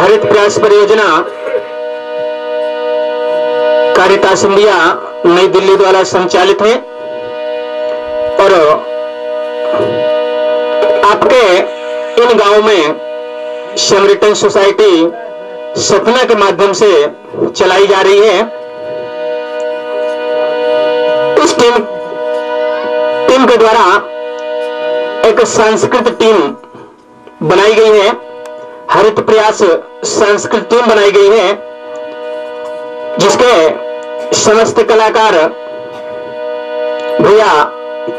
हरित प्रयास परियोजना कारितास इंडिया नई दिल्ली द्वारा संचालित है और आपके इन गांवों में समरिटन सोसाइटी सपना के माध्यम से चलाई जा रही है। इस टीम के द्वारा एक सांस्कृतिक टीम बनाई गई है, हरित प्रयास सांस्कृतिक टीम बनाई गई है, जिसके समस्त कलाकार भैया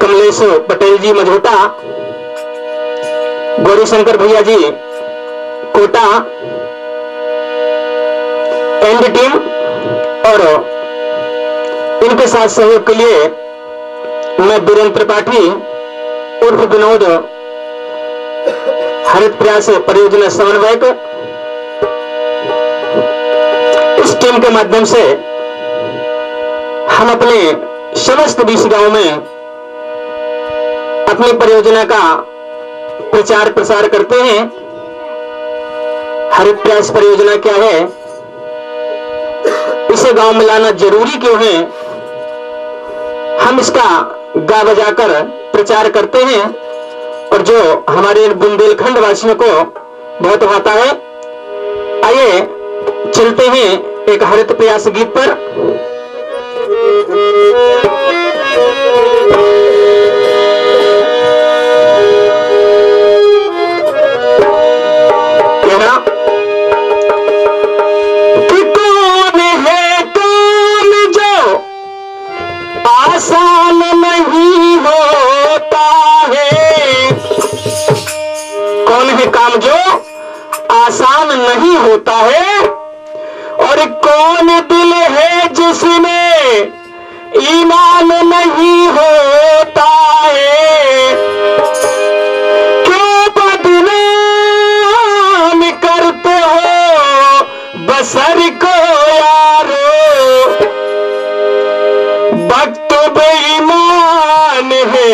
कमलेश पटेल जी मझोटा, गौरी शंकर भैया जी कोटा एंड टीम और इनके साथ सहयोग के लिए मैं बीरेंद्र त्रिपाठी उर्फ विनोद हरित प्रयास परियोजना समन्वयक इस टीम के माध्यम से हम अपने समस्त 20 गांवों में अपनी परियोजना का प्रचार प्रसार करते हैं। हरित प्रयास परियोजना क्या है, इसे गांव में लाना जरूरी क्यों है, हम इसका गा बजाकर प्रचार करते हैं और जो हमारे बुंदेलखंड वासियों को बहुत भाता है। आइए चलते हैं एक हरित प्रयास गीत पर। कि कौन है काम जो आसान नहीं होता है, कौन है काम जो आसान नहीं होता है, और कौन दिल है जिसमें ईमान नहीं होता है। क्यों बदनाम करते हो बसर को यारो, वक्त बेईमान है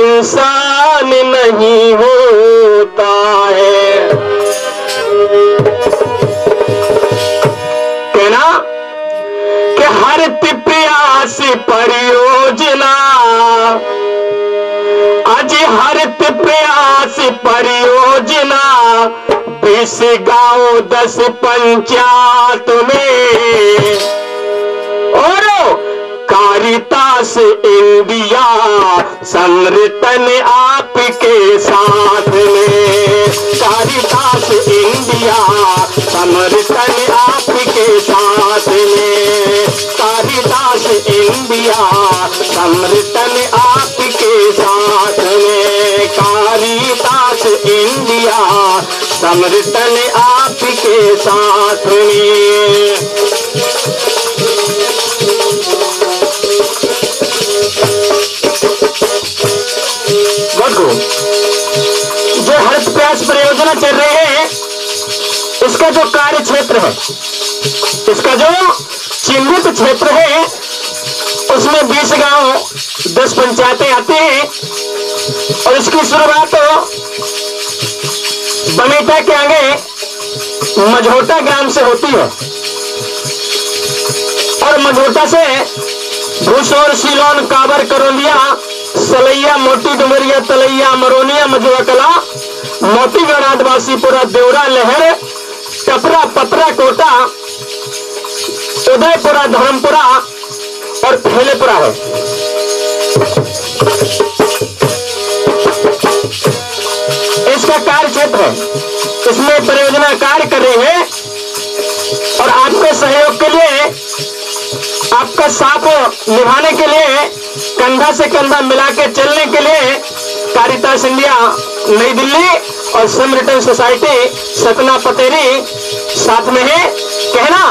इंसान नहीं होता है। कहना कि हरित प्रयास परियोजना, आज हरित प्रयास परियोजना 20 गांव 10 पंचायत में और कारितास इंडिया समर्टन आपके साथ में, कारितास इंडिया समर्टन आपके साथ में, कारितास इंडिया समर्टन आपके साथ में, कारितास इंडिया समर्टन आपके साथ में। जो हरित प्रयास परियोजना चल रही है, इसका जो कार्य क्षेत्र है, इसका जो चिन्हित क्षेत्र है, उसमें 20 गांव 10 पंचायतें आती हैं और इसकी शुरुआत बमेटा के आगे मझोटा ग्राम से होती है और मझोटा से भूसौर, सीलोन, काबर, करौलिया, सलैया, मोटी डुमरिया, तलैया, मरोनिया, मजुआ कला, मोतीगढ़, आदिवासीपुरा, देवरा, लहर, टपरा, पतरा, कोटा, उदयपुरा, धर्मपुरा और फैलेपुरा है। इसका कार्य क्षेत्र है, इसमें परियोजना कार्य कर रही है और आपके सहयोग के लिए, आपका साथ निभाने के लिए, कंधा से कंधा मिला के चलने के लिए कारितास इंडिया नई दिल्ली और समरिटन सोसाइटी सतना पतेरी साथ में है। कहना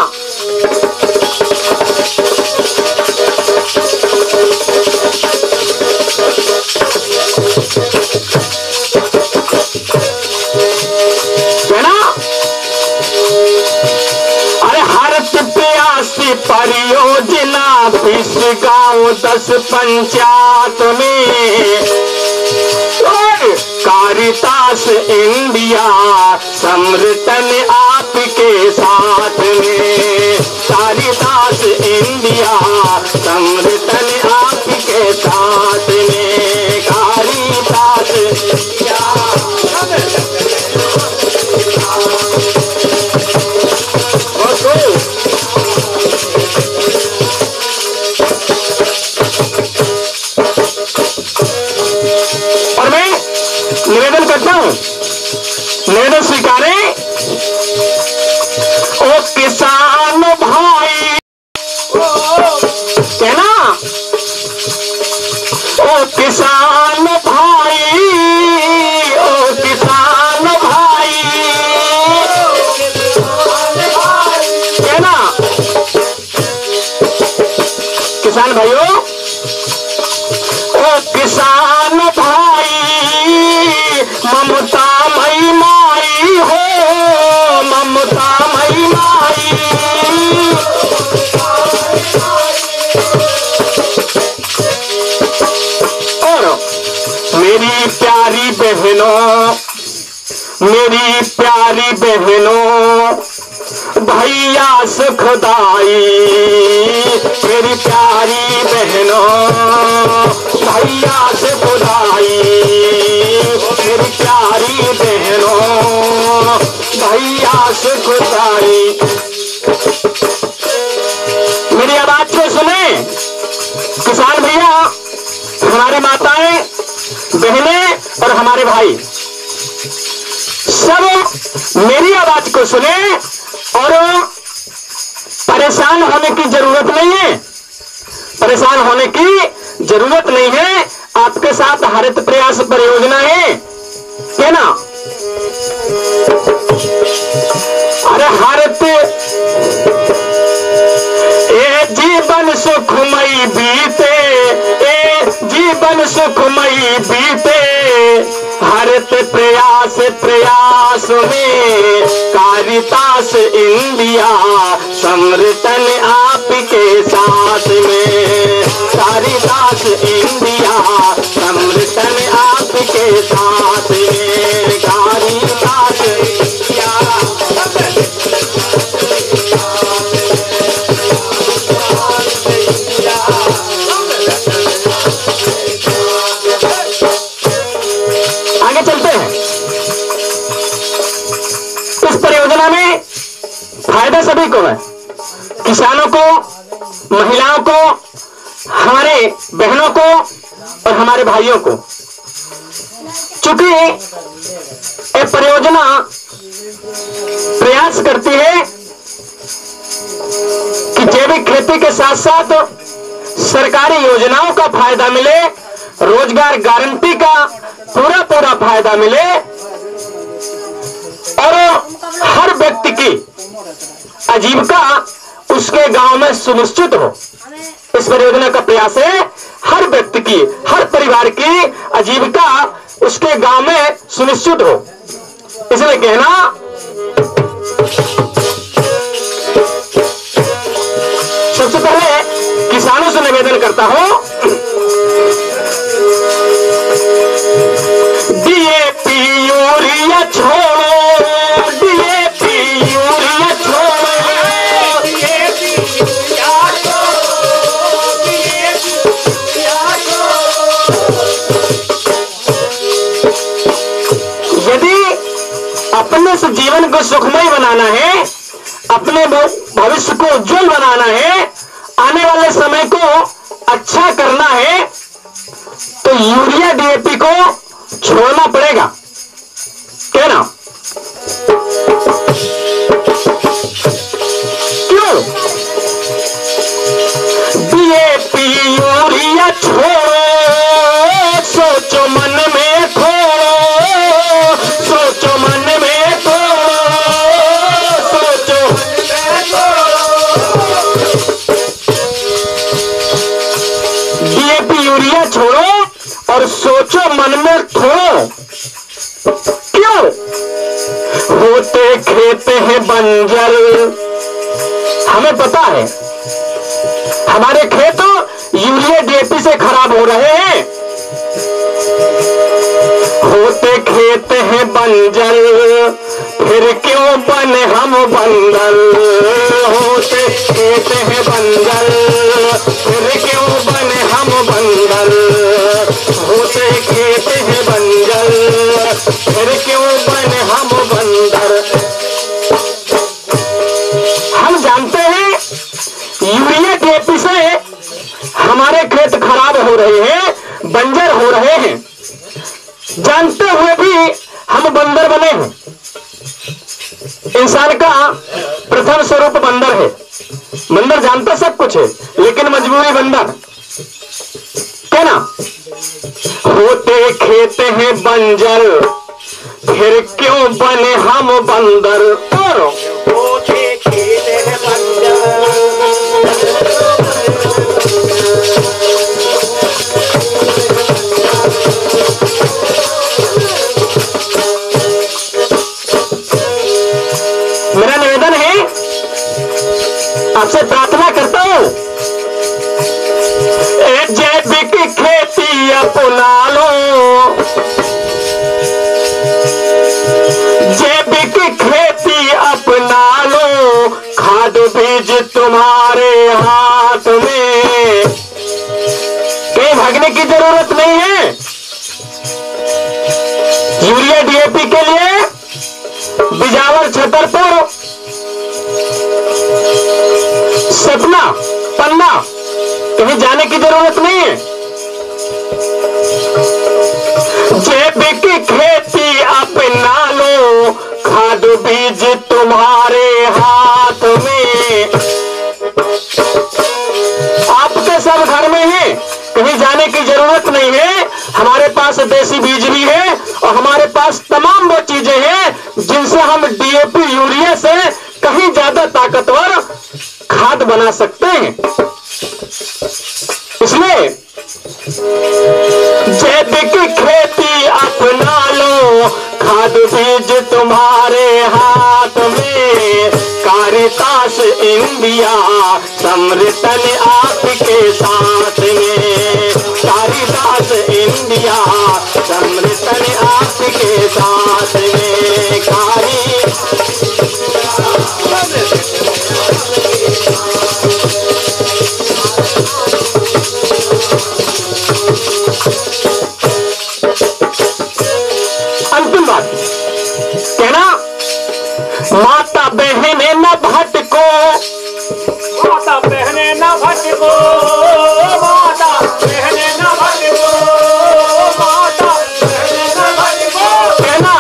परियोजना 20 गांव 10 पंचायत में और कारितास इंडिया समर्टन आप आपके साथ में, कारितास इंडिया समर्तन आपके साथ में, कारितास इंडिया। और मैं निवेदन करता हूं, निवेदन स्वीकारें। ओ किसान भाई, कहना, ओ किसान भाई, ओ किसान भाई, कहना, किसान भाइयों, ओ किसान भाई, ममता मई माई हो, ममता मई माई। और मेरी प्यारी बहनों, मेरी प्यारी बहनों, भैया सुखदाई, मेरी प्यारी बहनों, भैया सुखदाई, मेरी प्यारी बहनों, भैया सुखदाई। मेरी आवाज को सुने किसान भैया, हमारी माताएं, बहनें और हमारे भाई, सब मेरी आवाज को सुने और परेशान होने की जरूरत नहीं है, परेशान होने की जरूरत नहीं है। आपके साथ हरित प्रयास परियोजना है, क्या ना? अरे हरित ए जीवन सुखमयी बीते, ए जीवन सुखमयी बीते, हरित प्रयास प्रयास में, कारितास इंडिया समर्तन आपके साथ में, कारितास इंडिया समर्तन आपके साथ में, कारितास इंडिया। आगे चलते हैं। इस परियोजना में फायदा सभी को है, किसानों को, महिलाओं को, हमारे बहनों को और हमारे भाइयों को। चूंकि ये परियोजना प्रयास करती है कि जैविक खेती के साथ साथ सरकारी योजनाओं का फायदा मिले, रोजगार गारंटी का पूरा पूरा फायदा मिले और हर व्यक्ति की आजीविका उसके गांव में सुनिश्चित हो। इस परियोजना का प्रयास है हर व्यक्ति की, हर परिवार की आजीविका उसके गांव में सुनिश्चित हो। इसलिए कहना, सबसे पहले किसानों से निवेदन करता हूं, डीएपी यूरिया छोड़ो, डीएपी यूरिया छोड़ो, डीएपी यूरिया छोड़ो, डीएपी यूरिया छोड़ो। यदि अपने से जीवन को सुखमय बनाना है, अपने भविष्य को उज्जवल बनाना है, आने वाले समय को अच्छा करना है, तो यूरिया डीएपी को छोड़ना पड़ेगा, क्या ना? क्यों? डीएपी यूरिया छोड़ो, सोचो मन में खोड़ो, सोचो मन में खोड़ो, सोचो मन में खोड़ो। डीएपी यूरिया छोड़ो और सोचो मन में थोड़ो। क्यों? होते खेत हैं बंजर, हमें पता है हमारे खेत यूरिया डीएपी से खराब हो रहे हैं। होते खेत हैं बंजर, फिर क्यों बने हम बंदर, होते खेत हैं बंदर, फिर क्यों बने हम बंदर, होते खेत हैं बंदर, फिर क्यों बने हम बंदर। हम जानते हैं यूरिया डीएपी से हमारे खेत खराब हो रहे हैं, बंजर हो रहे हैं, जानते हुए भी हम बंदर बने हैं। इंसान का प्रथम स्वरूप बंदर है। बंदर जानता सब कुछ है, लेकिन मजबूरी बंदर, क्या ना? होते खेत हैं बंजर, फिर क्यों बने हम बंदर। और होते खेत हैं बंजर, मेरा निवेदन है, आपसे प्रार्थना करता हूं, जैविक खेती अपना लो, जैविक खेती अपना लो, खाद बीज तुम्हारे हाथ में, कहीं भागने की जरूरत नहीं है। यूरिया डीएपी के लिए बिजावर, छतरपुर, सतना, पन्ना, कहीं जाने की जरूरत नहीं है। जैविक खेती अपना लो, खाद बीज तुम्हारे हाथ में, आपके सब घर में है, कहीं जाने की जरूरत नहीं है। हमारे पास देसी बीज भी है और हमारे पास तमाम वो चीजें हैं जिनसे हम डीएपी यूरिया से कहीं ज्यादा ताकतवर खाद बना सकते हैं। इसलिए जैविक खेती अपना लो, खाद बीज तुम्हारे हाथ में, कारितास इंडिया समृतन आपके साथ में, कारितास इंडिया समृतन आपके साथ में, अंतिम बात कहना, माता बहने न भटको, माता बहने न भटको, माता बहने न भटको, माता बहने न भटको, कहना,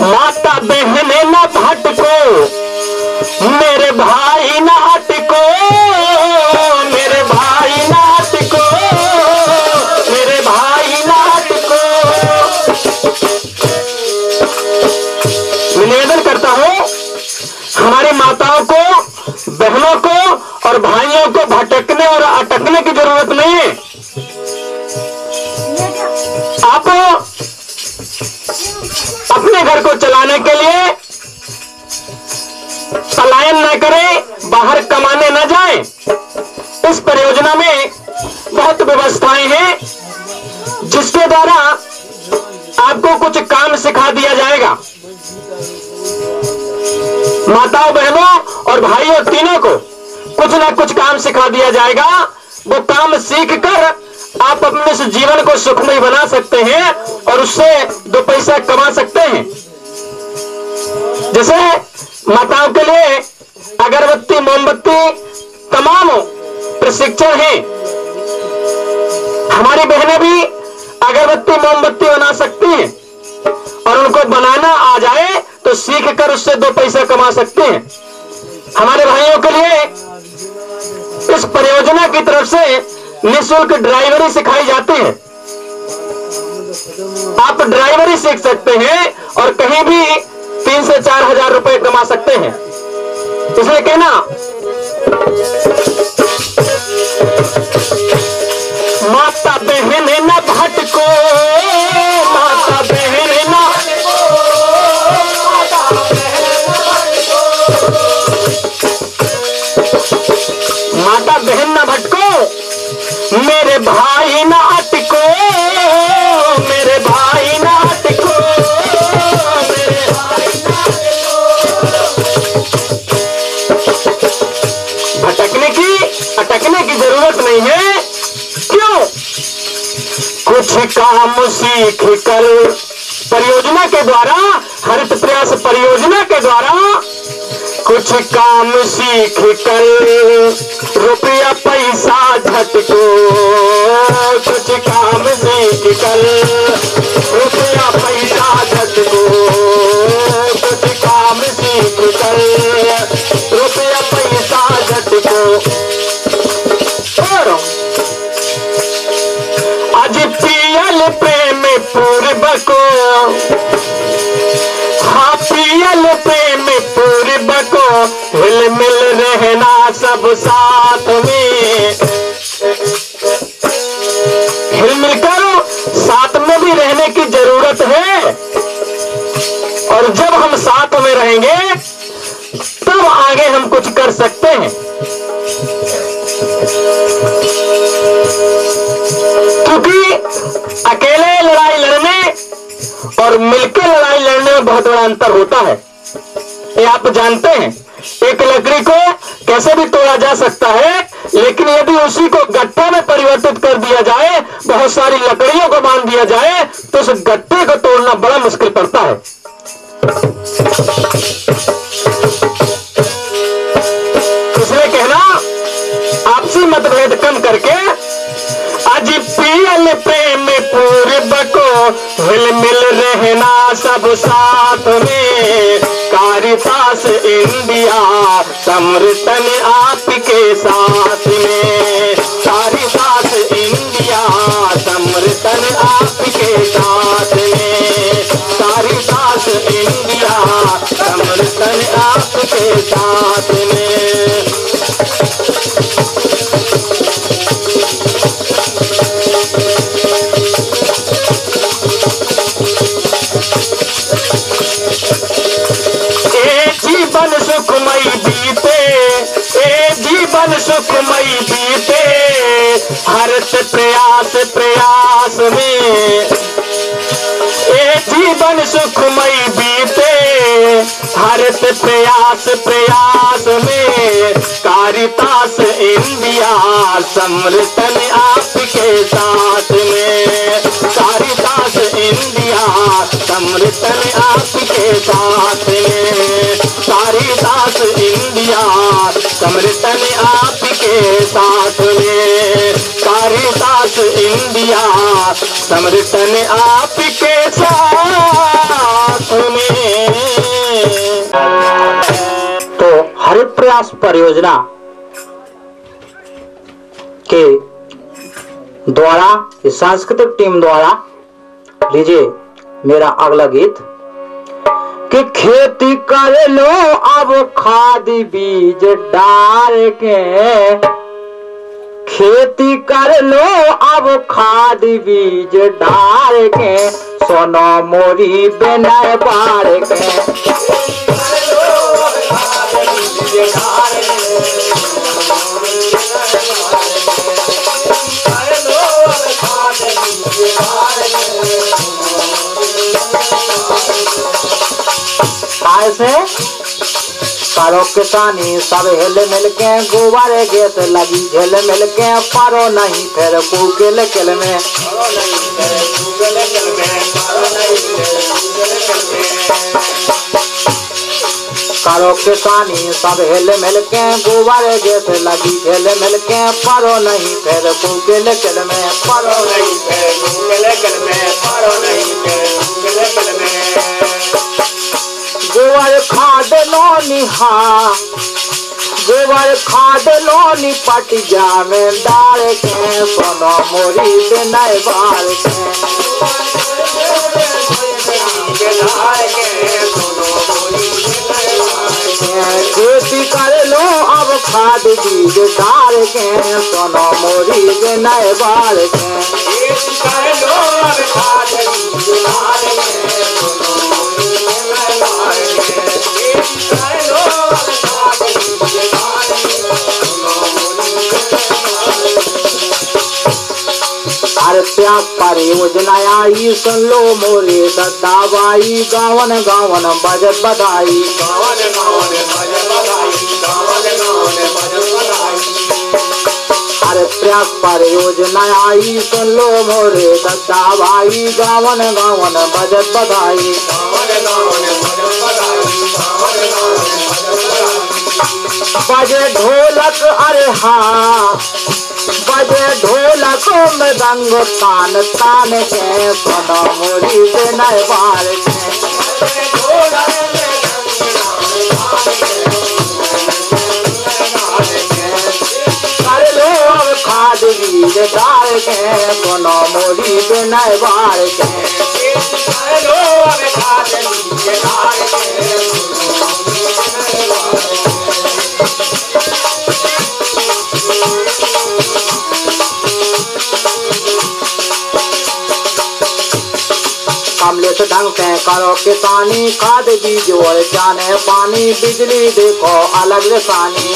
माता बहने न भटको, मेरे भाई न हटको, मेरे भाई न हटको, मेरे भाई न हटको। निवेदन करता हूं, हमारी माताओं को, बहनों को और भाइयों को भटकने और अटकने की जरूरत नहीं है। आप अपने घर को चलाने के लिए पलायन न करें, बाहर कमाने न जाएं। इस परियोजना में बहुत व्यवस्थाएं हैं जिसके द्वारा आपको कुछ काम सिखा दिया जाएगा। माताओं, बहनों और भाइयों तीनों को कुछ ना कुछ काम सिखा दिया जाएगा। वो काम सीख कर आप अपने इस जीवन को सुखमय बना सकते हैं और उससे 2 पैसा कमा सकते हैं। जैसे माताओं के लिए अगरबत्ती, मोमबत्ती, तमाम प्रशिक्षण है। हमारी बहनें भी अगरबत्ती, मोमबत्ती बना सकती हैं और उनको बनाना आ जाए तो सीख कर उससे 2 पैसा कमा सकते हैं। हमारे भाइयों के लिए इस परियोजना की तरफ से निःशुल्क ड्राइवरी सिखाई जाती है। आप ड्राइवरी सीख सकते हैं और कहीं भी 3 से 4 हजार रुपए कमा सकते हैं। इसलिए कहना, माता बहने न भटको, माता बहने न माता बहन न भटको, मेरे भाई न अटको, मेरे भाई न काम सीख कर, परियोजना के द्वारा, हरित प्रयास परियोजना के द्वारा कुछ काम सीख कर, रुपया पैसा झटको, कुछ काम सीख कर, रुपया पैसा झटको, कुछ काम सीख कर, रुपया पैसा झटको। आज पियल प्रेम पूर्व को, हाँ पियल प्रेम पूर्व को, हिल मिल रहना सब साथ में, हिल मिलकर साथ में भी रहने की जरूरत है। और जब हम साथ में रहेंगे तब आगे हम कुछ कर सकते हैं। क्योंकि अकेले लड़ाई लड़ने और मिलकर लड़ाई लड़ने में बहुत बड़ा अंतर होता है, ये आप जानते हैं। एक लकड़ी को कैसे भी तोड़ा जा सकता है, लेकिन यदि उसी को गट्ठे में परिवर्तित कर दिया जाए, बहुत सारी लकड़ियों को बांध दिया जाए, तो उस गट्ठे को तोड़ना बड़ा मुश्किल पड़ता है। इसलिए कहना आपसी मतभेद कम करके आज पियल प्रेम पूर्व को, हिल मिल रहना सब साथ में, कारितास इंडिया समर्पण आपके साथ में, कारितास इंडिया समर्पण आपके साथ में, कारितास इंडिया समर्पण आपके साथ में। जीवन सुखमय बीते, ए जीवन सुखमय बीते, हरत प्रयास प्रयास में, ए जीवन सुखमय बीते, हरत प्रयास प्रयास में, कारितास इंडिया समर्पण आपके साथ में, कारितास इंडिया समर्पण आपके साथ में, कारितास इंडिया समर्पण आपके साथ में, कारितास इंडिया समर्पण आपके साथ में। तो हरित प्रयास परियोजना के द्वारा, इस सांस्कृतिक टीम द्वारा लीजिए मेरा अगला गीत कि खेती कर लो अब खाद बीज डाल के, खेती कर लो अब खाद बीज डाल के, सोनो मोरी बिना बार के, ऐसे करो किसानी सब हिल मिल के, गोबर गैस लगी झेल मिल के, पारो नहीं फिर कुकिल किल में, करो किसानी सब हिल मिल के, गोबर गैस लगी झेल मिल के, पारो नहीं फिर कुकिल किल में, पारो नहीं फिर कुकिल किल में, पारो नहीं फिर कुकिल किल में। गोबर खाद लो निहा, गोबर खाद लो निपट जावे डाल के, सोनो मोरी बिना बार के, खेती कर लो अब खाद बीज डाल के, सोनो मोरी बिना बार के, खेती कर लो अब खाद बीज डाल के, सोनो मोरी बिना बार के, खेती कर लो अब खाद बीज डाल के, सोनो मोरी बिना बार के। हरत्या परियोजना आई सुन लो मोरे दद्दाबाई, गावन गावन बजत बधाई, गावन गावन बजत बधाई, गावन गावन बजत बधाई। प्रयास पर योजना आई, सुन लो मोरे दत्ता भाई, गावन गावन बजत बधाई। बजे ढोलक अरे हाँ, बजे ढोलक मृदंग तान तान के, सुनो मोरी विनय बार खाद वीर डाल के, सुनो मोरी विनय बार के। कमलेश ढंग से करो किसानी, खाद बीज और जाने पानी, बिजली देखो अलग लसानी।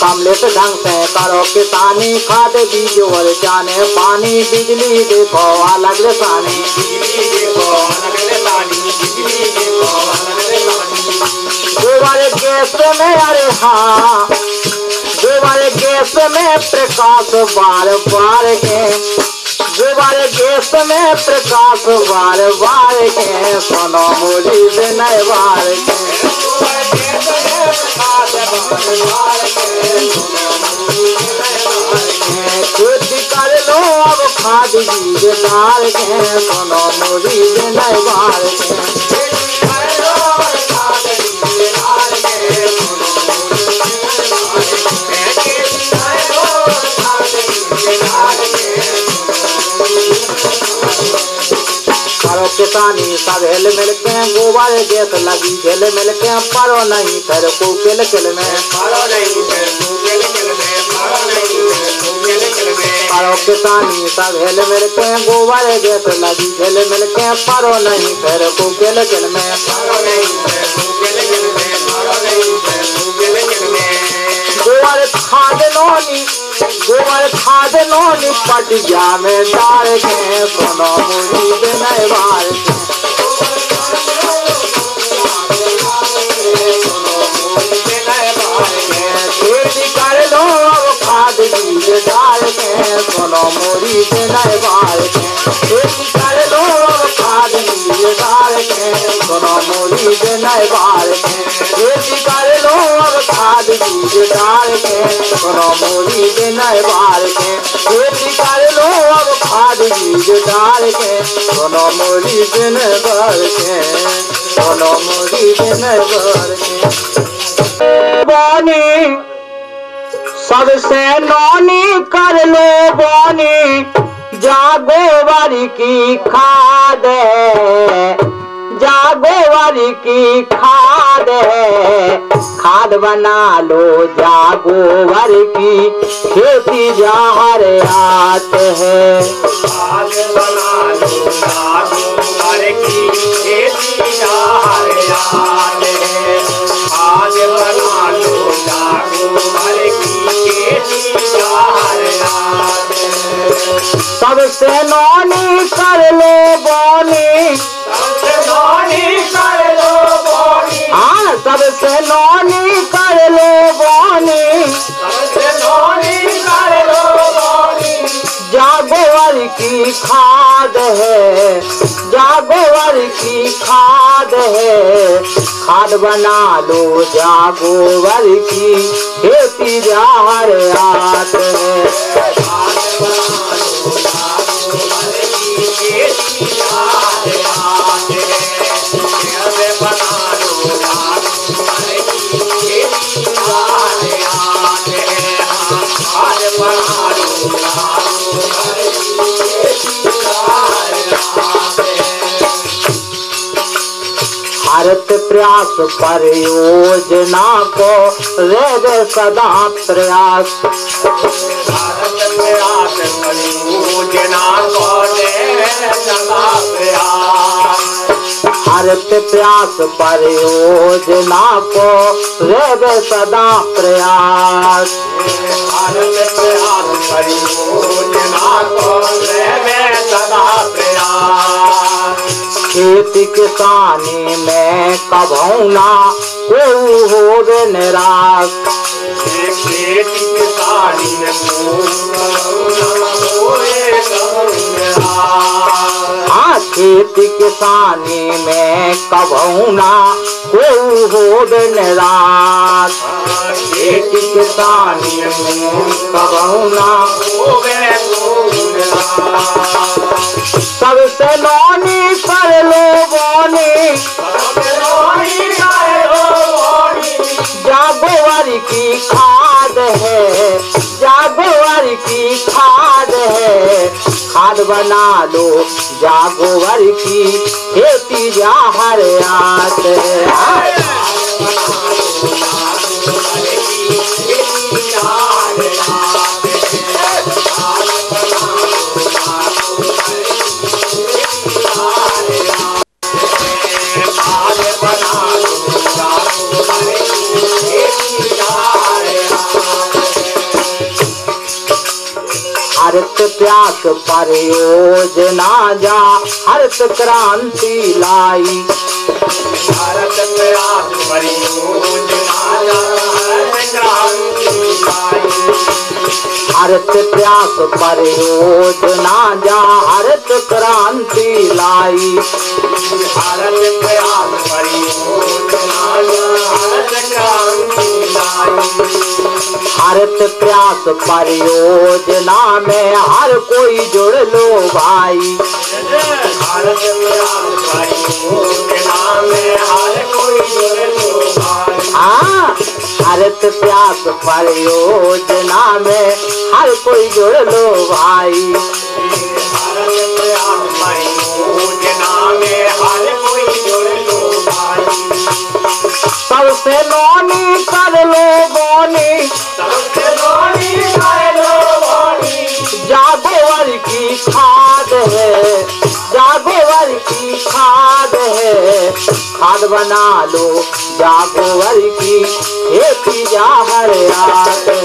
कमलेश ढंग से करो किसानी, खाद बीज और जाने पानी, बिजली देखो अलग लसानी। गोबर गैस में अरे हाँ, गोबर गैस में प्रकाश बार बार के, गोबर गैस में प्रकाश बार बार के, सुनो मोरी विनय बार के। खेती कर लो अब खाद बीज डाल के, सुनो मोरी विनय बार के। करो किसानी सब हिल मिल के, गोबर गैस लगी झेल मिल के, परो नहीं फिर को किल किल में। करो किसानी सब हिल मिल के, गोबर गैस लगी झेल मिल के, परो नहीं फिर को किल किल में। गोबर खाद लोनी, गोबर खाद लोनी पटिया में डाल के, सुनो मोरी विनय बार के। खेती कर लो अब खाद बीज डाल के, सुनो मोरी विनय बार के। खेती कर लो अब खाद बीज डाल के, सुनो मोरी विनय बार के। खेती कर लो अब खाद बीज डाल के, सुनो मोरी विनय बार के। खेती कर लो अब खाद बीज डाल के, सुनो मोरी विनय बार के, सुनो मोरी विनय बार के। बानी सबसे नौनी कर लो बानी, जागोवर की खाद है, जागोवर की खाद है, खाद बना लो जागोवर की, खेती जार आत है। खाद बना लो जागोवर की, खेती जार आत है। खाद बना लो जागोवर की, खेती जार आत है। सबसे नौनी कर लो बोनी, सबसे नौनी कर लो बोनी, हाँ सबसे नौनी कर लो बोनी, सबसे नौनी कर लो बोनी। जागोवर की खाद है, जागोवर की खाद है, खाद बना लो जागोवर की, खेती जार आत है। खाद बना लो जागोवर की, खेती जार आत है। खाद बना लो जागोवर की, खेती जार आत है। खाद बना लो जागोवर की, खेती जार आत है। भारत प्रयास परियोजना को रेवे सदा प्रयास, भारत प्रयास परियोजना को रेवे सदा प्रयास। भारत प्रयास परियोजना को रेवे सदा प्रयास, भारत प्रयास परियोजना को रेवे सदा प्रयास। खेती किसानी में कभौना कोई हो दे निराश। खेती किसानी में हाँ खेती किसानी में कबहू ना कोई हो दे निराश। खेती किसानी में कबहू ना सबसे नौनी कर लो बोनी, जागोवर की खाद है, जागोवर की खाद है। खाद बना लो जागोवर की, खेती जा हरियात है। हरित प्यास परियोजना जा हरित क्रांति लाई। भारत प्रयास परियोजना हरित प्यास परियोजना जा हरित क्रांति लाई। भारत प्रयास परियोजना हरित क्रांति लाई। हरित प्यास परियोजना में हर कोई जुड़ लो भाई। भारत प्रयास परियोजना में हर कोई जुड़ लो भाई। हाँ हरित प्यास परियोजना में हर कोई जुड़ लो भाई। भारत प्रयास परियोजना में हर कोई जुड़ लो भाई। सबसे नौनी कर लो बोनी, सबसे नौनी कर लो बोनी। जागोवर की खाद है, जागोवर की खाद है। खाद बना लो जागोवर की, खेती जा हरियात है।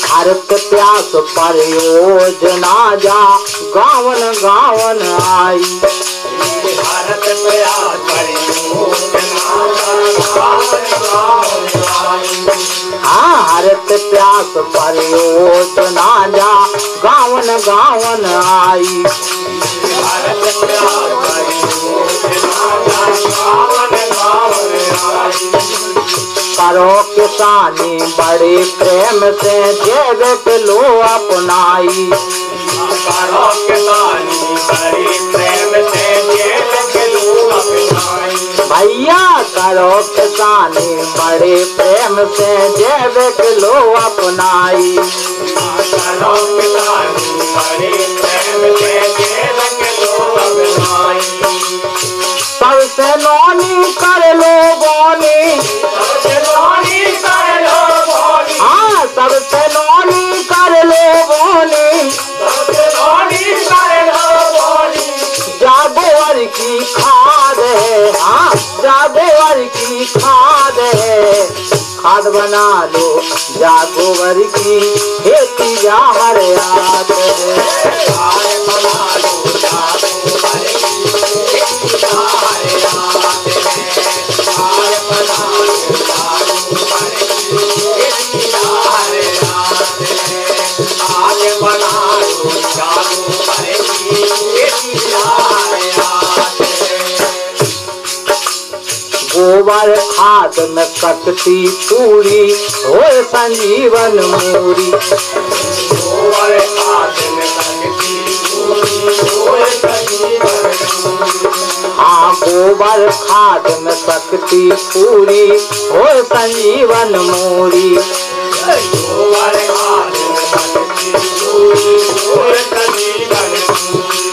हरित प्यास परियोजना जा गावन गावन आई। भारत प्रयास परियोजना हाँ हरित प्यास परियोजना जा गावन गावन आई। भारत प्रयास परियोजना गावन गावन आई। करो किसानी बड़े प्रेम से जैविक लो अपनाई। करो किसानी बड़े प्रेम से जैविक लो अपनाई। भैया करो किसानी बड़े प्रेम से जैविक लो अपनाई। करो किसानी बड़े प्रेम से जैविक लो अपनाई। सबसे नौनी कर लो बोनी, हाँ सबसे नौनी कर लो बोनी। जागोवर की खाद है, हाँ जागोवर की खाद है। खाद बना लो जागोवर की, खेती जा हरियात है। गोबर खाद में कटती पूरी हो संजीवन मूरी। गोबर खाद में कटती पूरी हो संजीवन मूरी। हाँ गोबर खाद में शक्ति पूरी हो संजीवन मूरी। गोबर खाद में शक्ति पूरी हो संजीवन मूरी।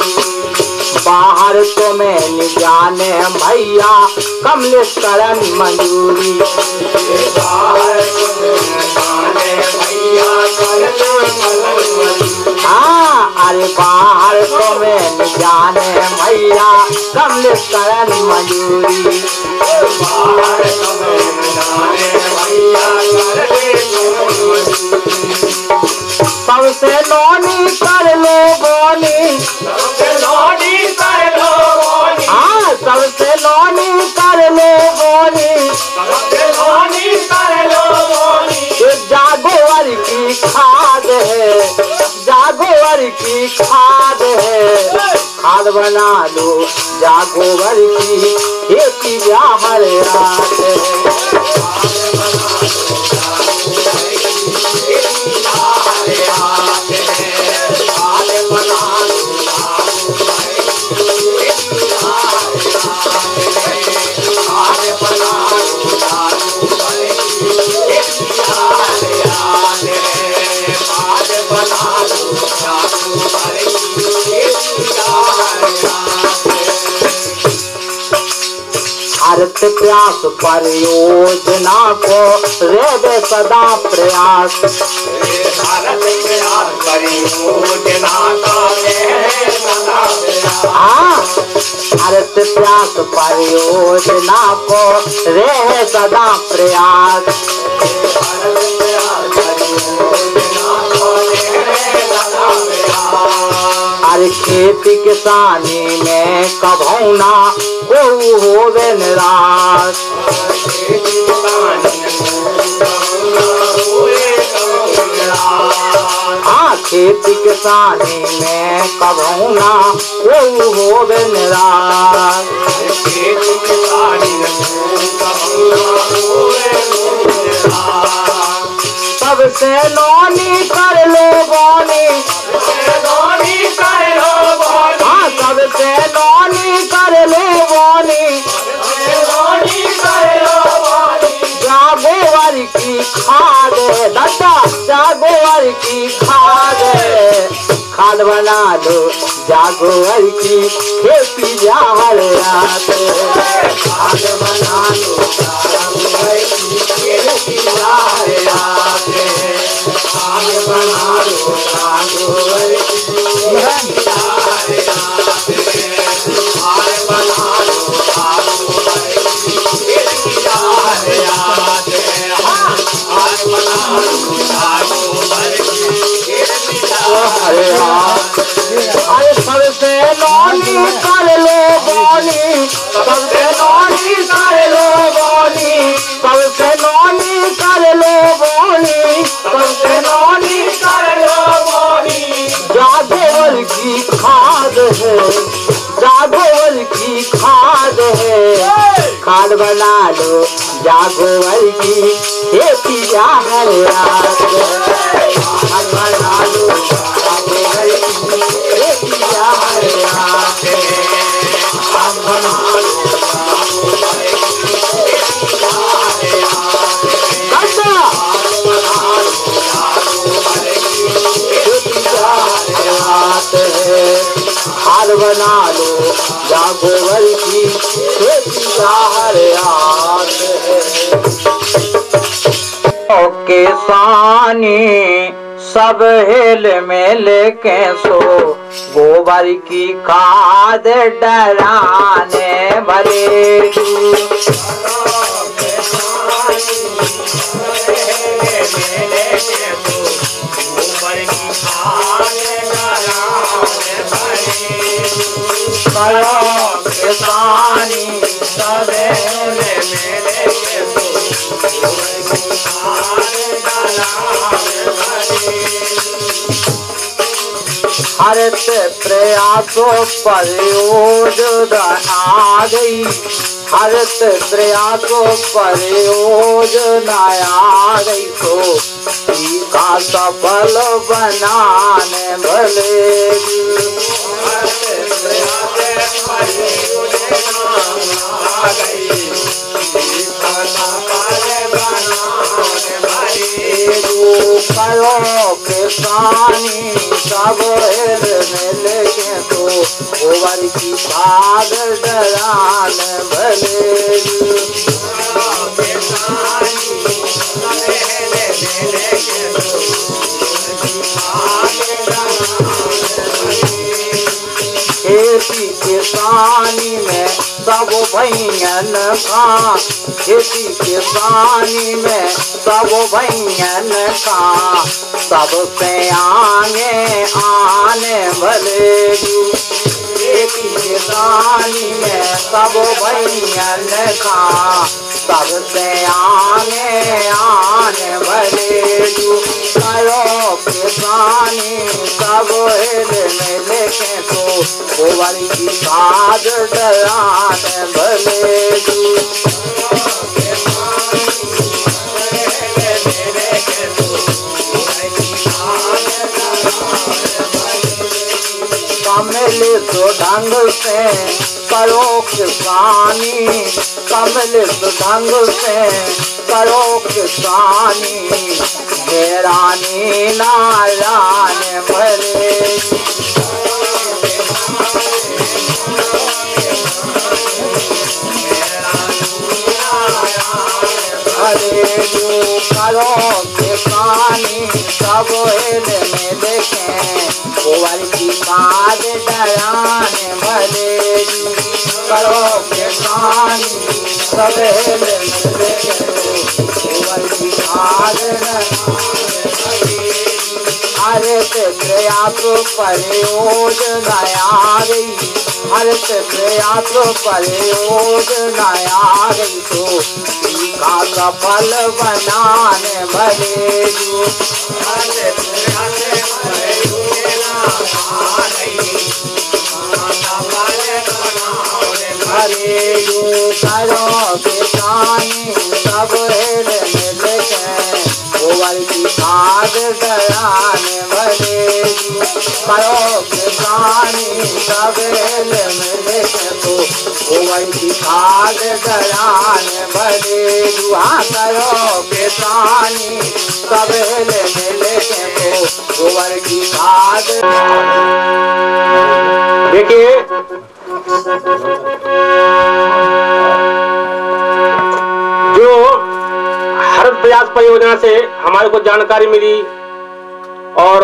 बाहर तो मैं न जाने भैया कमलेश्वरन मंजूरी। बाहर तो मैं न जाने भैया कमलेश्वरन मंजूरी। हाँ अरे बाहर तो मैं न जाने मैया कमल शरण मयूरी बाहर कमल जाने मैया सबसे नोनी कर लो बोनी सबसे लोनी कर लो बोनी हाँ सबसे नोनी कर लो बोनी सबसे लोनी कर लो बोनी ये जागोवर की खाद है जागोवर की खाद है खाद बना लो जागोवर की खेती हर रात है भारत प्यास परियोजना को रेबे सदा प्रयास भारत प्रयास परियोजना का हाँ भारत प्यास परियोजना को रहे सदा प्रयास हर खेती किसानी में कभौना को होवे निराश हाँ खेती किसानी में कभौना को होवे निराश सबसे लोनी कर लो बोनी हाँ सबसे लोनी कर लो बोनी जागोवर की खाद दादा जागोवर की खाद बना लो जागोवर की खेती हर रात खाद बना लो जागोवर की खेती हर रात खाद बना लो जागोवर की खेती हर रात खाद बना लो जागोवर की खेती हर रात खाद बना लो जागोवर की खेती हर रात अरे सबसे लोनी कर लो बोनी सबसे लोनी कर लो बोनी सबसे लोनी कर लो बोनी सबसे लोनी कर लो बोनी जागोवर की खाद है जागोवर की खाद है खाद बना लो जागोवर की खेती हर रात खाद बना लो जागोवर की खेती हर रात खाद बना लो जागोवर की खेती हर रात खाद बना लो जागोवर की खेती हर रात ओ किसानी सब हेल मेल के सो गोबर की खाद डराने भले किसानी सब हरत प्रयासों पर योजना आ गई हरत प्रयासों पर योजना आ गई तो का सफल बनाने भले करो किसानी सब मिल के तो गोबर की खाद डरान भले सब भैयन का, खेती किसानी में सब भैयन का, सबसे आगे आने भले खेती किसानी में सब भैयन का, सबसे आगे आने भले करो किसानी सब मिल के तो गोबर की खाद डलाने भले कमल तो ढंग से करो किसानी, कमल तो ढंग से करो किसानी, मेरानी नारायण भले हरे जो करो किसानी सब में देखें गोबर की खाद डलाने भले करो किसानी सब में देखें गोबर की खाद हर प्रयास परियोजना आ गई, हर प्रयास परियोजना आ गई तो का सफल बनाने भले हरे यो करो किसानी सब मिल के गोबर की खाद डलाने भले करो किसानी सब मिल के तो गोबर की खाद डलाने भले दुआ करो किसानी सब मिल के तो गोबर की खाद। देखिए जो हरित प्रयास परियोजना से हमारे को जानकारी मिली और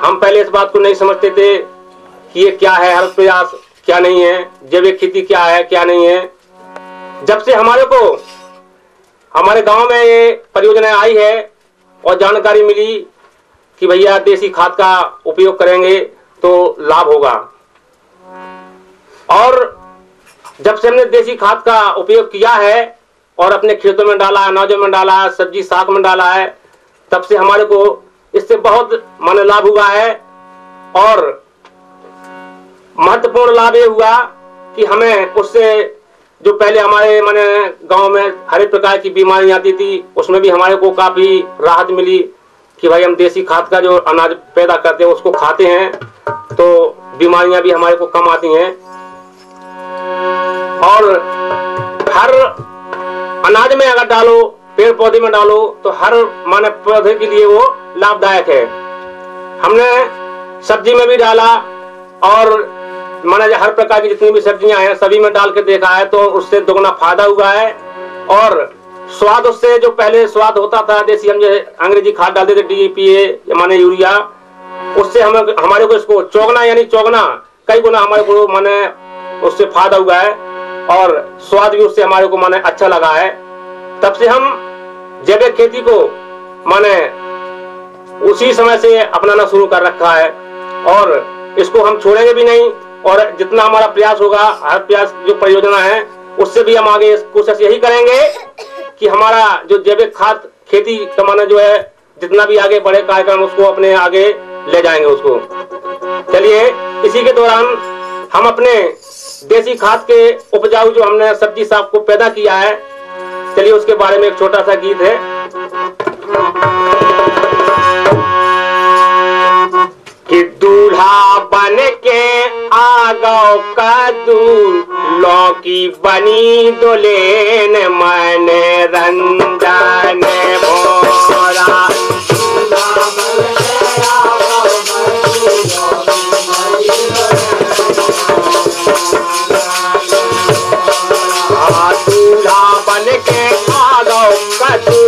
हम पहले इस बात को नहीं समझते थे कि ये क्या है हरित प्रयास, क्या नहीं है, जैविक खेती क्या है, क्या नहीं है। जब से हमारे को हमारे गांव में ये परियोजना आई है और जानकारी मिली कि भैया देसी खाद का उपयोग करेंगे तो लाभ होगा, और जब से हमने देसी खाद का उपयोग किया है और अपने खेतों में डाला है, अनाजों में डाला है, सब्जी साग में डाला है, तब से हमारे को इससे बहुत मन लाभ हुआ है। और महत्वपूर्ण लाभ ये हुआ कि हमें उससे जो पहले हमारे माने गांव में हर एक प्रकार की बीमारियां आती थी उसमें भी हमारे को काफी राहत मिली कि भाई हम देसी खाद का जो अनाज पैदा करते हैं उसको खाते हैं तो बीमारियां भी हमारे को कम आती हैं। और हर अनाज में अगर डालो, पेड़ पौधे में डालो तो हर माने पौधे के लिए वो लाभदायक है। हमने सब्जी में भी डाला और माने हर प्रकार की जितनी भी सब्जियां हैं सभी में डाल के देखा है तो उससे दोगुना फायदा हुआ है। और स्वाद उससे जो पहले स्वाद होता था देसी हम जो अंग्रेजी खाद डालते थे DAP माने यूरिया, उससे हमारे को इसको चौगना यानी चौगना कई गुना हमारे को माने उससे फायदा हुआ है और स्वाद भी उससे हमारे को माने अच्छा लगा है। तब से हम जैविक खेती को माने उसी समय से अपनाना शुरू कर रखा है और इसको हम छोड़ेंगे भी नहीं। और जितना हमारा प्रयास होगा, हर प्रयास जो परियोजना है उससे भी हम आगे कोशिश यही करेंगे कि हमारा जो जैविक खाद खेती का माने जो है जितना भी आगे बढ़े कार्यक्रम उसको अपने आगे ले जाएंगे उसको। चलिए इसी के दौरान हम अपने देसी खाद के उपजाऊ जो हमने सब्जी साग को पैदा किया है, चलिए उसके बारे में एक छोटा सा गीत है। कि दूल्हा बन के आ गौ कदू लौकी बनी दुलेन मन रंजन भोरा। दूल्हा बन के आ गौ कदू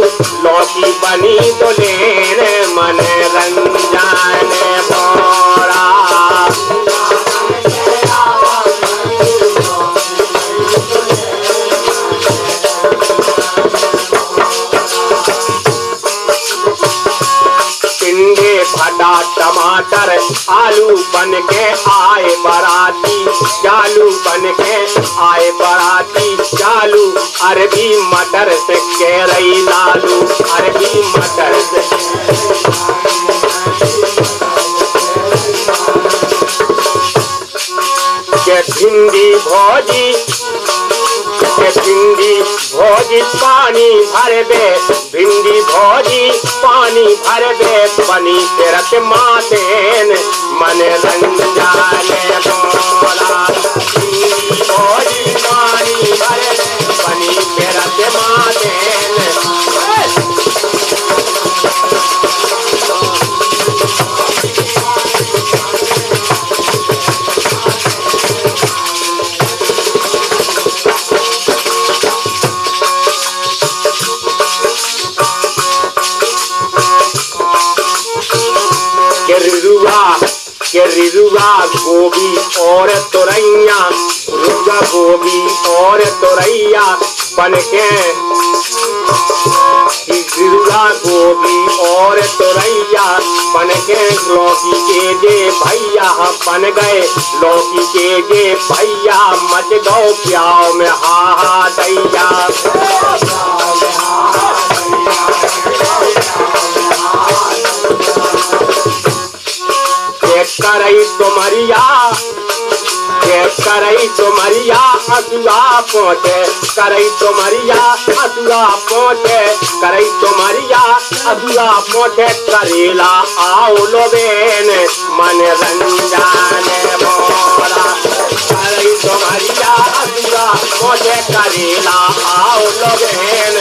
लौकी बनी दुलेन मन रंजन भोरा। टमाटर आलू बन के आए बाराती, चालू बन के आए बाराती चालू, अरबी मटर से कह रही लालू, अरबी मटर से के भिंडी भौजी, के भिंडी भौजी पानी भर बे, भिंडी भौजी पानी भर बे, बनी तेरत मातेन मन रंजाने बोला, भिंडी भौजी पानी भर बे, बनी तेरत मातेन। के रिरुआ गोभी और तोरैया, रिरुआ गोभी और तोरैया बन के, रिरुआ गोभी और तोरैया बन के, लौकी के जे भैया बन गए, लौकी के जे भैया मच गौ प्याव में हा दैया, करई तुमरिया, करई तुमरिया हसुआ पहुँचे, करई तुमरिया हसुआ पहुँचे, करई तुमरिया हसुआ पहुँचे, करेला आओ लोबेन मन रंजाने बोला, करई तुमरिया हसुआ पहुँचे, करेला आओ लोबेन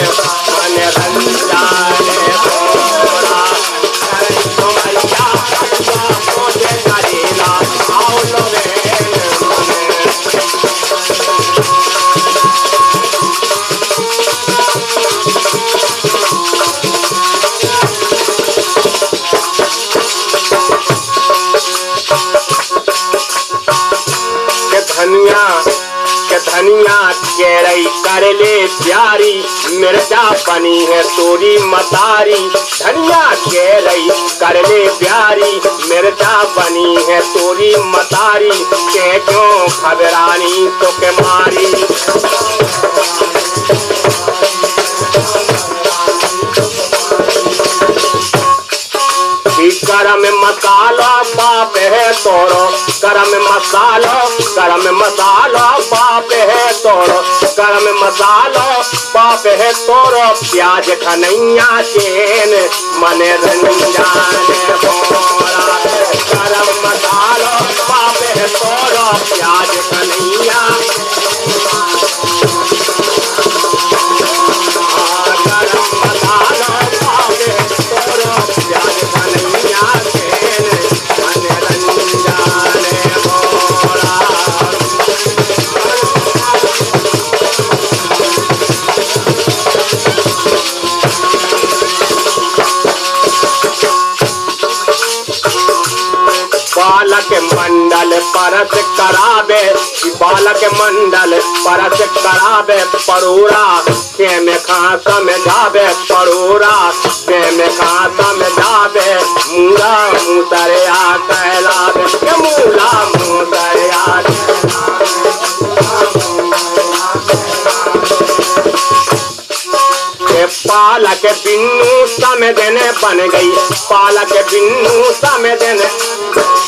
मन रंजाने बोला, करई तुमरिया हसुआ पहुँचे, करेला आओ लोबेन। धनिया के धनिया केरई कर ले प्यारी, मिर्चा बनी है तोरी मतारी, धनिया केरई कर ले प्यारी, मिर्चा बनी है तोरी मतारी, के क्यों खबरानी तो के मारी, गरम मसाला बाप है तोरो, गरम मसाला, गरम मसाला बाप है तोरो, गरम मसाला बाप है तोरो, प्याज धनिया चेन मन रंजाने बोला, गरम मसाला बाप है तोरो, प्याज धनिया, गरम मसाला बाप है तोरो, प्याज धनिया चेन मन रंजाने बोला। बालक मंडल परस कराबे, बालक मंडल परस कराबे, परोरा के में खा समझाबे, परोरा के में खा समझाबे, मूला मुसरिया कहलाबे, के मूला मुसरिया पालक बिन्नू समझने बन गई, पालक बिन्नू समझने,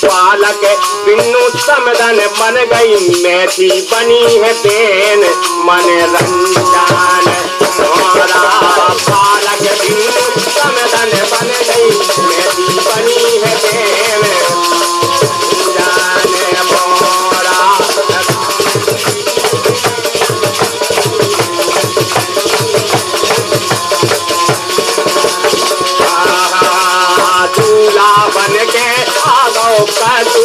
पालक बिन्नू समझने बन गई, मेथी बनी है बेन मन रंजान मोरा, पालक बिन्नू समझने बन गई, मेथी बनी है बेन रंजान मोरा। दूल्हा बन के आ गो कदू,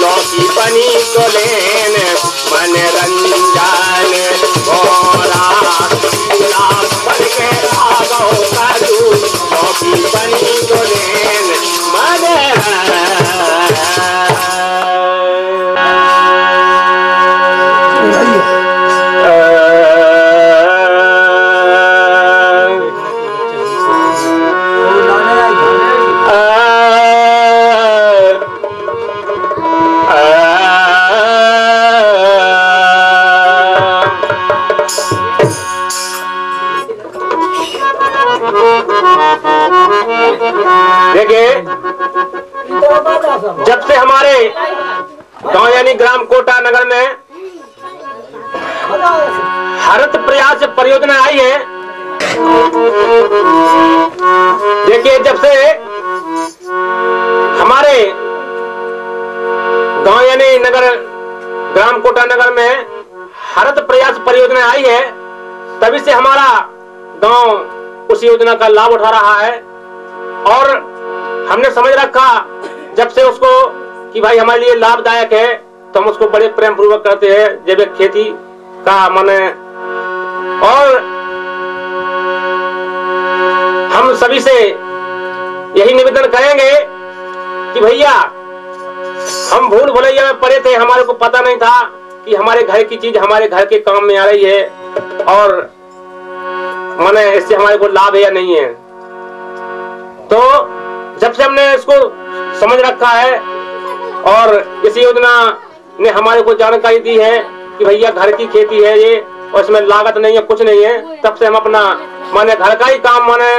लौकी बनी तो लेन मन रंजान मोरा, दूल्हा बन के आ गो कदू, लौकी बनी तो लेन मन देखिए, जब से हमारे गांव यानी ग्राम कोटा नगर में हरित प्रयास परियोजना आई है, देखिए जब से हमारे गांव यानी नगर ग्राम कोटा नगर में हरित प्रयास परियोजना आई है, तभी से हमारा गांव उस योजना का लाभ उठा रहा है। और हमने समझ रखा जब से उसको कि भाई हमारे लिए लाभदायक है, तो हम उसको बड़े प्रेम पूर्वक करते हैं जैविक खेती का माने। और हम सभी से यही निवेदन करेंगे कि भैया हम भूल भुलैया में पड़े थे, हमारे को पता नहीं था कि हमारे घर की चीज हमारे घर के काम में आ रही है और माने इससे हमारे को लाभ है या नहीं है। तो जब से हमने इसको समझ रखा है और इस योजना ने हमारे को जानकारी दी है कि भैया घर की खेती है ये और इसमें लागत नहीं है, कुछ नहीं है, तब से हम अपना माने घर का ही काम माने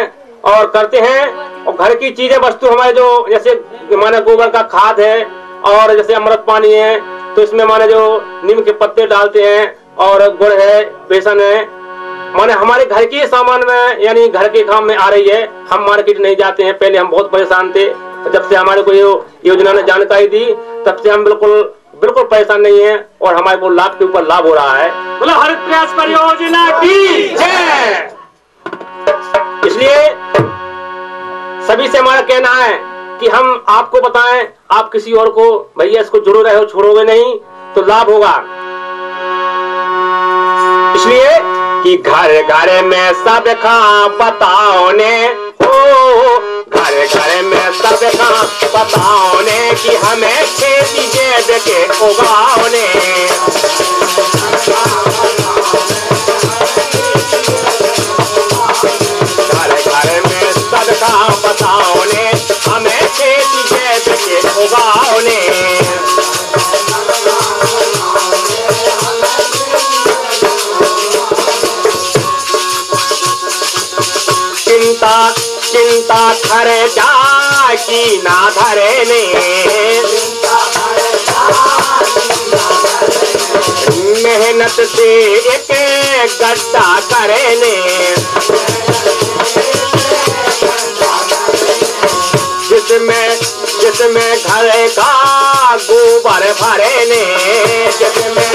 और करते हैं। और घर की चीजें वस्तु हमारे जो जैसे माने गोबर का खाद है और जैसे अमृत पानी है, तो इसमें माने जो नीम के पत्ते डालते हैं और गुड़ है, बेसन है, माने हमारे घर के सामान में यानी घर के काम में आ रही है। हम मार्केट नहीं जाते हैं, पहले हम बहुत परेशान थे, जब से हमारे को ये योजना ने जानकारी दी तब से हम बिल्कुल परेशान नहीं है और हमारे को लाभ के ऊपर लाभ हो रहा है। बोलो हरित प्रयास परियोजना की जय। इसलिए सभी से हमारा कहना है कि हम आपको बताएं, आप किसी और को भैया इसको जुड़ो रहे हो, छोड़ोगे नहीं तो लाभ होगा। इसलिए कि घर घर में सब का बताओ ने, ओ घर घर में सब का बताओ ने कि हमें खेती जैव के उगाओ ने। घर घर में सब का बताओ ने हमें खेती जैव के उगाओ ने। चिंता करे जा की ना धरे ने, मेहनत से एक गड्ढा करे ने, जिसमें घर का गोबर भरे ने, जिसमें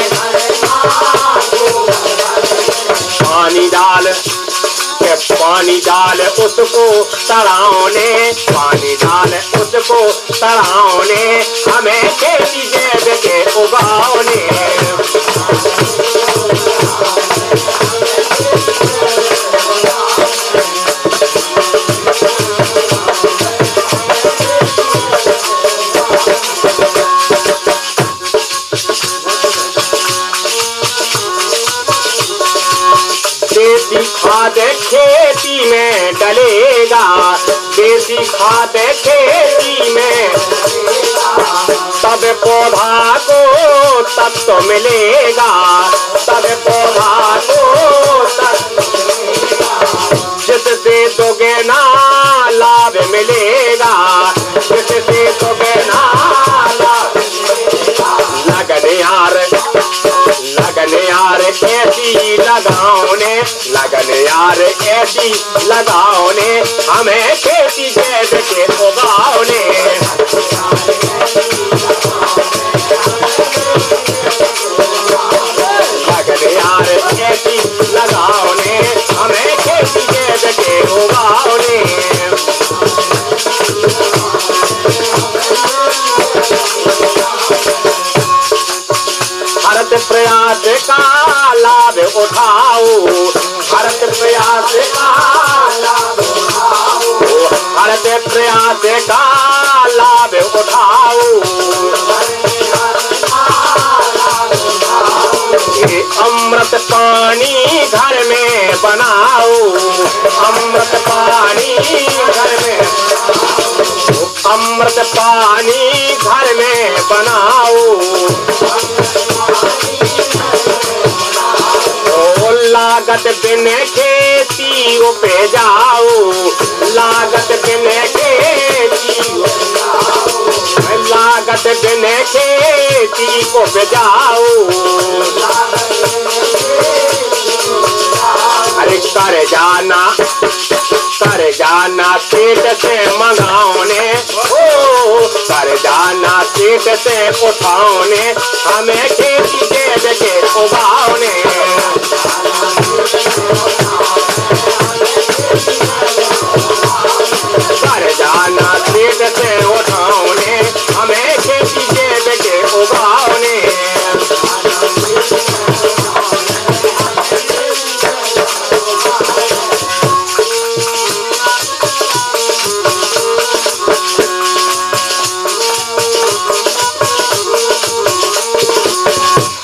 पानी डाल उसको तड़ाओने, पानी डाल उसको तड़ाओने, हमें खेती जैव के उगाओने। देसी खाद खेती में डलेगा, देसी खाद खेती में तब पौधा को तत्व मिलेगा, तब पौधा को जिससे दोगे ना लाभ मिलेगा, जिससे दोगे ना लाभ। लगन यार ऐसी लगाओ ने, लगन यार ऐसी लगाओ ने, हमें खेती जैव के उगाओ ने। लगन यार ऐसी लगाओ ने, हमें खेती जैव के उगाओ ने। हरित प्रयास का लाभ उठाओ, हरित प्रयास का लाभ उठाओ, हरित प्रयास का लाभ उठाओ। ये अमृत पानी घर में बनाओ, अमृत पानी घर में, अमृत पानी घर में बनाओ। लागत बिन खेती उपजाओ, बिने खेती को बजाओ। अरे कर जाना सेठ से मंगाओने, ओ कर जाना सेठ से उठाओने, हमें खेती दे के उगाओने। कर जाना सेठ से उठाओने, हमें खेती दे के उगाओने।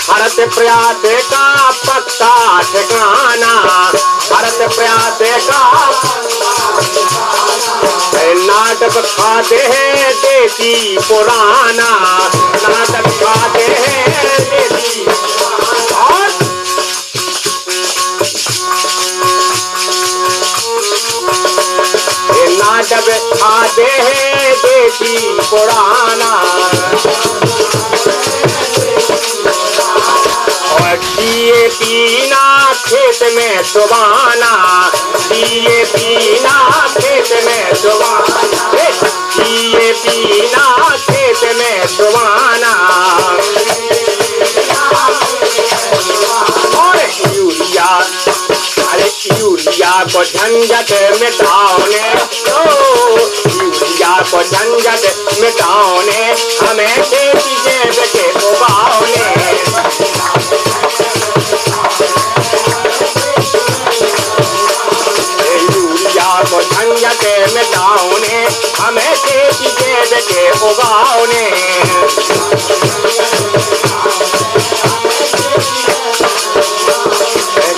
भरत प्रयास का पक्का ठिकाना, भरत प्रयास का नाटक खाते हैं देसी पुराना, नाटक खाते हैं देसी और नाटक खाते हैं देसी पुराना। दिए पीना खेत में सुबाना, दिए पीना खेत में सुबाना, दिए पीना खेत में सुबाना। और यूरिया, अरे यूरिया को झंझट मिटाओने, यूरिया को झंझट मिटाओने, हमें खेती जैब के उगाओने। को झंझट मिटाओने, हमें खेती जैब के उगाओने।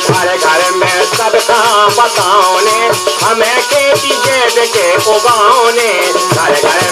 घर घर में सबका बताओने, हमें खेती जैब के उगाओने। घर घर